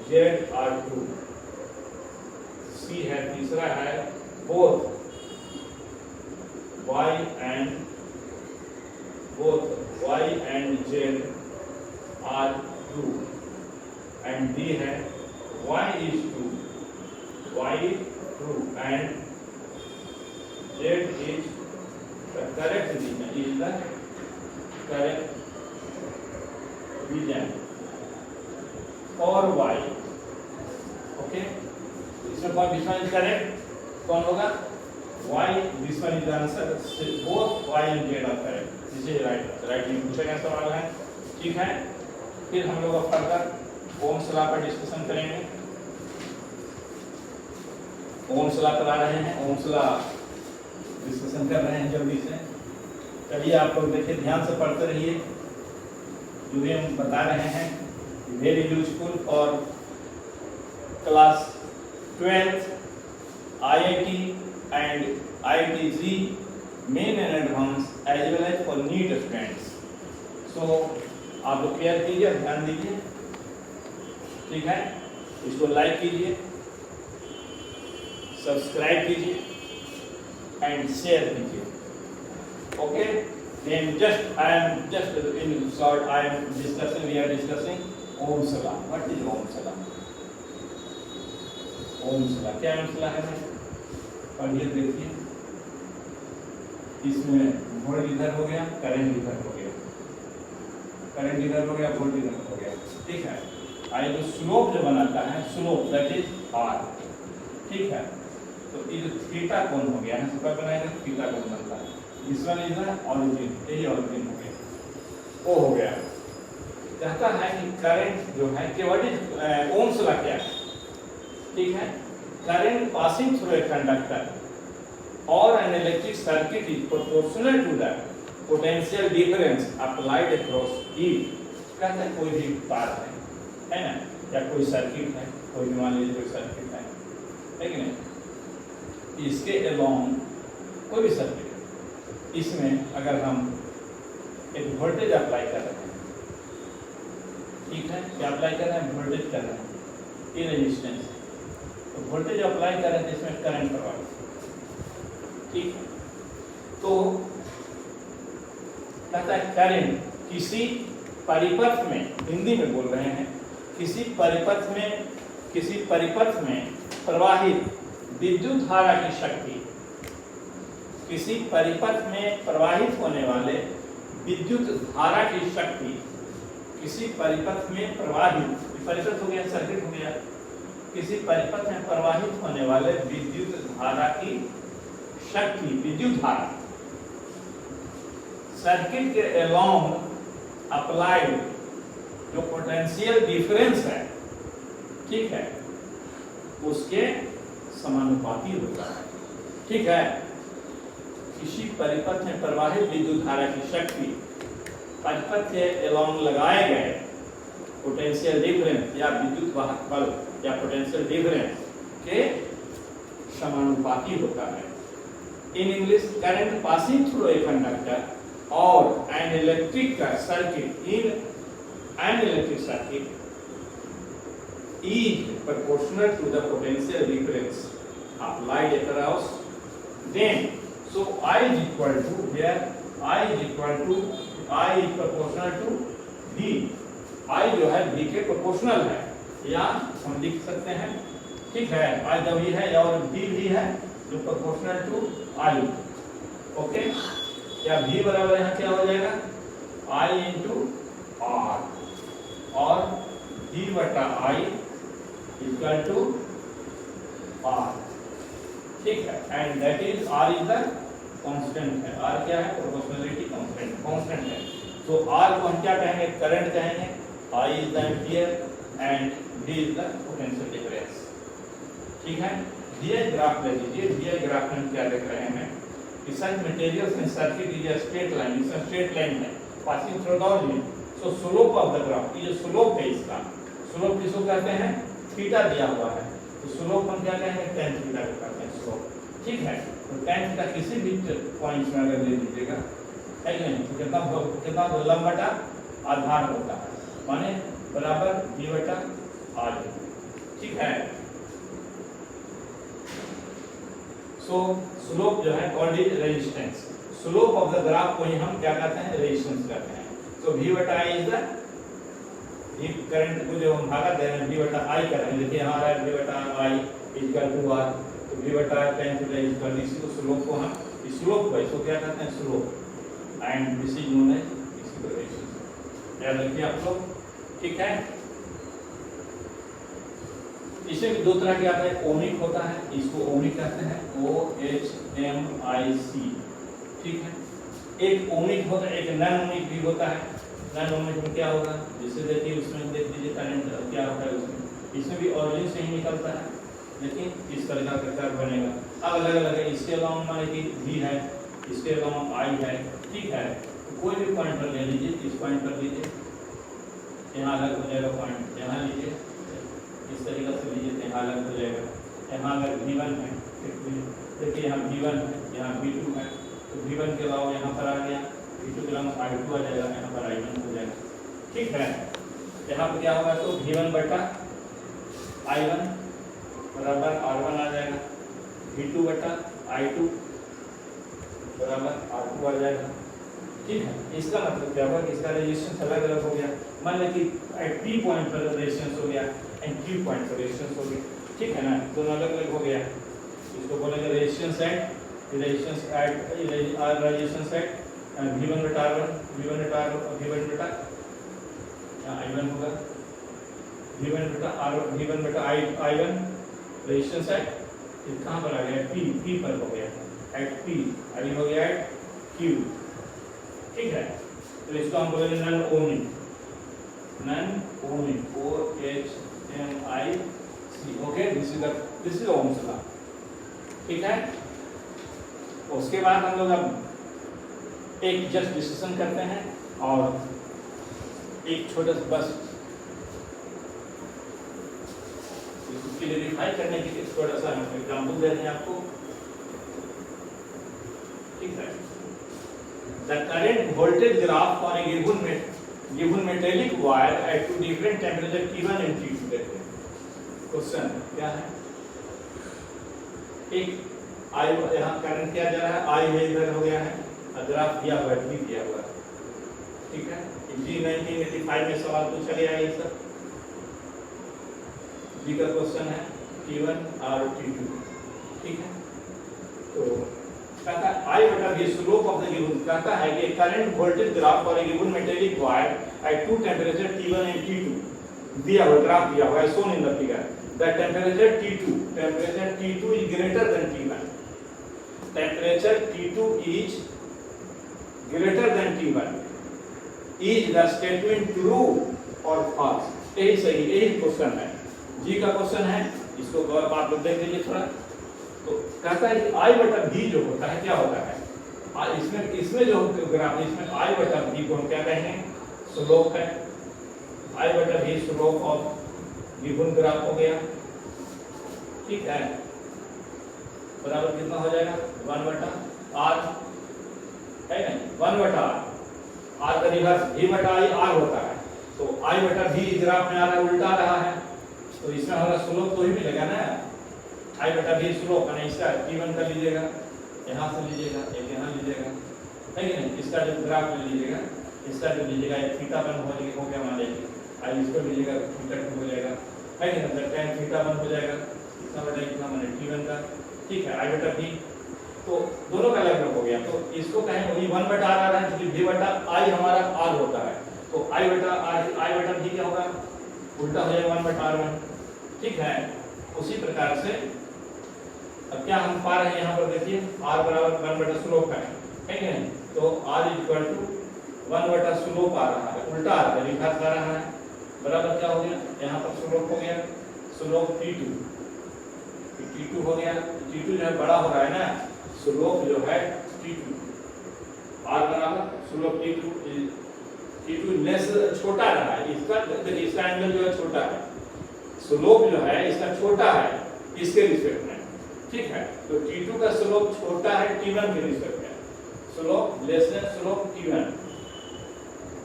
Z are true, C है तीसरा है both Y and Z are true, and D है Y is true and Z is the correct region or Y, okay. इसमें कौन which one is correct, कौन होगा Y, this one is the answer, both Y and Z are correct, this is right में पूछा गया सवाल है, ठीक है। फिर हम लोग फर्दर ओम्स लॉ पर डिस्कशन करेंगे, ओम्स लॉ पर आ रहे हैं, ओम्स लॉ डिस्कशन कर रहे हैं जल्दी से। चलिए आप लोग देखिए, ध्यान से पढ़ते रहिए, जो भी हम बता रहे हैं very useful for class 12th IIT and IIT-JEE main and advance as well as for NEET students. So आप लोग केयर कीजिए, ध्यान दीजिए, ठीक है। इसको लाइक कीजिए, सब्सक्राइब कीजिए एंड शेयर कीजिए, okay. Then I am just in short, we are discussing Ohm's law. What is Ohm's law? Ohm's law क्या Ohm's law है? पढ़िए देखिए, इसमें वोल्ट इधर हो गया, करंट इधर हो गया, वोल्ट इधर हो गया, ठीक है। आई जो स्लोप जो बनाता है, स्लोप दैट इज R, ठीक है। तो ये थीटा कोण हो गया है, सबका बनाएगा थीटा कोण बनता है। This one is the origin, यही origin हो गया, वो हो गया। कहता है कि करंट जो है व्हाट इज ओम्स लॉ क्या है, ठीक है। Current passing through a conductor or an electric circuit is proportional to the potential difference applied across it. कहता है कोई भी तार है ना, या कोई सर्किट है, कोई भी मान लीजिए कोई सर्किट है कि नहीं, इसके अलोंग कोई भी सर्किट, इसमें अगर हम एक वोल्टेज अप्लाई कर रहे हैं, ठीक है, क्या अप्लाई कर रहे हैं, वोल्टेज कर रहे हैं, ये रेजिस्टेंस, तो वोल्टेज अप्लाई कर रहे हैं इसमें करंट प्रवाहित, ठीक है। तो कहता है करंट किसी परिपथ में, हिंदी में बोल रहे हैं, किसी परिपथ में प्रवाहित विद्युत धारा की शक्ति, किसी परिपथ में प्रवाहित होने वाले विद्युत धारा की शक्ति, किसी परिपथ में प्रवाहित, परिपथ हो गया सर्किट हो गया, किसी परिपथ में प्रवाहित होने वाले विद्युत धारा की शक्ति, विद्युत धारा सर्किट के अलोंग अप्लाइड जो पोटेंशियल डिफरेंस है, ठीक है, उसके समानुपाती होता है। ठीक है, किसी परिपथ में प्रवाहित विद्युत धारा की शक्ति परिपथ के अलोंग लगाए गए पोटेंशियल डिफरेंस या विद्युत वाहक बल या पोटेंशियल डिफरेंस के समानुपाती होता है। In English, current passing through a conductor or an electric circuit in an electric circuit is proportional to the potential difference applied across them. So I is equal to, here I is proportional to V. I जो है V के प्रोपोर्शनल है, या हम लिख सकते हैं, ठीक है, I जब V है और V भी है जो प्रोपोर्शनल टू I। ओके, या V बराबर यहाँ क्या हो जाएगा, I इंटू R और V बटा I इक्वल टू R। ठीक है, and that is R is the constant है। R क्या है, प्रोपोर्शनलिटी कांस्टेंट है। तो R को हम क्या कहेंगे, करंट कहेंगे, I is the ampere and V is the potential difference. ठीक है, दिए ग्राफ ले लीजिए। दिए ग्राफ में क्या देख रहे हैं कि such materials in circuit is a straight line, इस स्ट्रेट लाइन है passing through the origin. So slope of the graph, ये स्लोप है, इसका स्लोप किसको कहते हैं, थीटा दिया हुआ है, तो स्लोप हम क्या कहेंगे, tan थीटा को कहते हैं स्लोप। ठीक है, तो tan थीटा किसी भी पॉइंट में अगर ले लीजिएगा, है कि नहीं, तो कितना लंब बटा आधार होता है, माने बराबर v बटा r। ठीक है, सो स्लोप जो है called is resistance. Slope of the graph को ही हम क्या कहते हैं, रेजिस्टेंस कहते हैं। तो v बटा i इज द, ये करंट को जो हम भागा दे रहे हैं v बटा I कर रहे हैं, देखिए यहाँ आ रहा है v बटा I इक्वल टू R, तो v बटा tan थीटा इक्वल, इसी को स्लोप को हम, इस स्लोप को इसको क्या कहते हैं, slope, and this is known as, इसी को रेजिस्टेंस। याद रखिए आप लोग। ठीक है, इसे भी दो तरह के आता है, ओमिक होता है, इसको ओमिक कहते हैं, OHMIC। ठीक है, एक ओमिक होता है, एक नॉन ओमिक भी होता है। नॉन ओमिक में क्या होगा, जिसे देखिए उसमें देख लीजिए करंट क्या होता है उसमें, इसमें भी ऑरिजिन से ही निकलता है, लेकिन इस तरह का प्रकार बनेगा। अब अलग अलग है, इसके अलावा माने कि V है, इसके अलावा I है। ठीक है, तो कोई भी पॉइंट पर ले लीजिए, इस पॉइंट पर लीजिए, यहाँ अलग हो जाएगा पॉइंट, यहाँ लीजिए, इस तरीके से लीजिए, यहाँ अलग हो जाएगा। यहाँ अगर V1 है, देखिए यहाँ V1 है, यहाँ V2 है, तो V1 के अलावा यहाँ पर आ गया, V2 के अलावा I2 आ जाएगा, यहाँ पर I1 हो जाएगा। ठीक है, यहाँ पर क्या होगा, तो V1 बटा I1 बराबर R1 आ जाएगा, V2 बटा I2 बराबर R2 आ जाएगा। ठीक है, इसका मतलब क्या हुआ कि इसका रेजिस्टेंस अलग अलग हो गया। मान लें कि एट P पॉइंट पर रेजिस्टेंस हो गया एंड Q पॉइंट पर रेजिस्टेंस हो गया। ठीक है ना, दोनों अलग अलग हो गया, इसको बोलेंगे resistance at, resistance at, resistance at V1 बटा R1, V1 बटा V1 बटा I1 होगा, V1 बटा R1, V1 बटा I1 रेजिस्टेंस एट, कहाँ पर आ गया, P पर हो गया, एट P, I हो गया एट Q। ठीक है, तो इसको हम बोलेंगे non ohmic, OHMIC। Okay, this is Ohm's law. ठीक है, उसके बाद हम लोग अब एक जस्ट डिस्कशन करते हैं और एक छोटा सा बस इसको क्लियरिफाई करने के लिए थोड़ा सा एग्जाम्पल दे रहे हैं आपको। ठीक है, the current voltage graph for a given metallic wire at two different temperature T1 and T2 देते हैं। क्वेश्चन क्या है, एक I यहाँ करंट क्या जा रहा है, I है इधर हो गया है, ग्राफ दिया हुआ है, T दिया हुआ है। ठीक है, G 1985 में सवाल पूछा गया है ये सब। G का क्वेश्चन है T1 और T2। ठीक है, तो कहता है I बटा V slope of the given, कहता है कि current voltage graph for a given metallic wire at two temperature T1 and T2 दिया हुआ, ग्राफ दिया हुआ है, shown in the figure. the temperature T2 is greater than T1. Temperature T2 is greater than T1. Is the statement true or false? यही सही, यही क्वेश्चन है, जी का क्वेश्चन है। इसको गौर आप लोग देख लीजिए थोड़ा। तो कहता है कि I बटा V जो होता है क्या होता है, इसमें जो ग्राफ है इसमें I बटा V को हम क्या कहेंगे, स्लोप है। I बटा V स्लोप ऑफ विभुन ग्राफ हो गया, ठीक है। बराबर कितना हो जाएगा, 1 बटा R है ना, 1 बटा R का रिवर्स V बटा I R होता है। तो I बटा V ग्राफ में आ रहा है, उल्टा आ रहा है, तो इसमें हमारा स्लोप तो ही मिलेगा ना। I बटा V स्लोप यानी इसका T1 का लीजिएगा, यहाँ से लीजिएगा, एक यहाँ लीजिएगा, है कि नहीं। इसका जो ग्राफ ले लीजिएगा, इसका जो लीजिएगा एक θ1 हो गया मान लीजिए, I इसको लीजिएगा θ2 हो जाएगा, है कि नहीं। tan θ1 हो जाएगा, इतना बटा इतना माने T1 का, ठीक है। I बटा V तो दोनों का अलग हो गया। तो इसको कहें वही 1 बटा R आ रहा है, क्योंकि V बटा I हमारा R होता है। तो I बटा V क्या होगा, उल्टा हो जाएगा 1 बटा R1, ठीक है। उसी प्रकार से अब क्या हम पा रहे हैं यहाँ पर देखिए, R बराबर 1 बटा स्लोप है कि नहीं। तो R इक्वल टू 1 बटा स्लोप आ रहा है, उल्टा आ रहा है, रिवर्स आ रहा है। बराबर क्या हो गया, यहाँ पर स्लोप हो गया, स्लोप T2 हो गया। T2 जो है बड़ा हो रहा है ना, स्लोप जो है T2, R बराबर स्लोप T2 लेस छोटा रहा है। इसका देखिए, इसका एंगल जो है छोटा है, स्लोप जो है इसका छोटा है इसके रिस्पेक्ट में, ठीक है। तो T2 का स्लोप छोटा है T1 के रिस्पेक्ट में, slope less than slope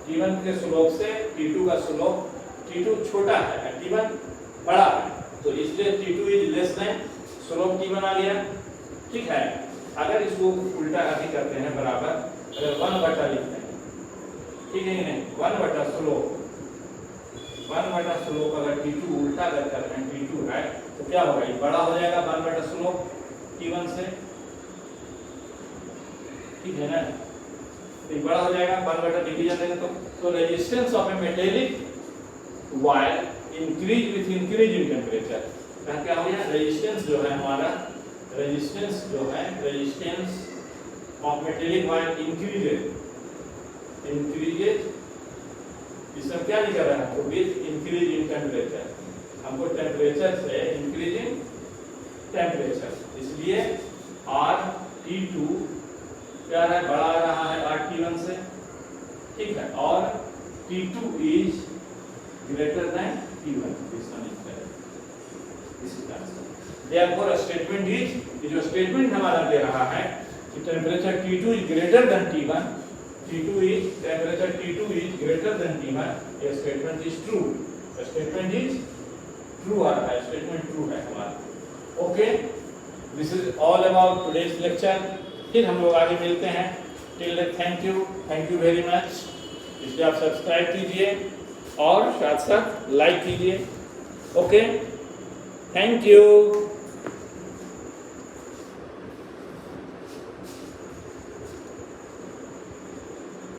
T1 के स्लोप से T2 का स्लोप, T2 छोटा है, T1 बड़ा है, तो इसलिए T2 is less than slope T1 आ गया, ठीक है। अगर इसको उल्टा अभी करते हैं, बराबर अगर 1 बटा लिखते हैं, ठीक है नहीं, 1 बटा स्लोप अगर T2 उल्टा अगर करते हैं, T2 है तो क्या होगा, ये बड़ा हो जाएगा 1 बटा स्लोप T1 से, ठीक है ना। तो ये बड़ा हो जाएगा 1 बटा डिवीजन देंगे तो resistance of A metallic wire increase with increase in temperature. क्या हो गया, रेजिस्टेंस जो है हमारा, resistance of metallic wire increases, इसमें क्या लिखा रहा है, तो विथ इंक्रीज इन टेम्परेचर, हमको टेम्परेचर से इंक्रीज इन टेम्परेचर, इसलिए RT2 क्या है, बड़ा आ रहा है RT1 से, ठीक है। और T2 is greater than T1, इसी तरह से therefore स्टेटमेंट इज, जो स्टेटमेंट हमारा दे रहा है कि temperature T2 is greater than T1, temperature T2 is greater than T1, ये statement is true, statement is true आ रहा है, स्टेटमेंट ट्रू है हमारा। Okay, this is all about today's lecture. फिर हम लोग आगे मिलते हैं, till then thank you very much. इसलिए आप सब्सक्राइब कीजिए और साथ साथ लाइक कीजिए। Okay, thank you.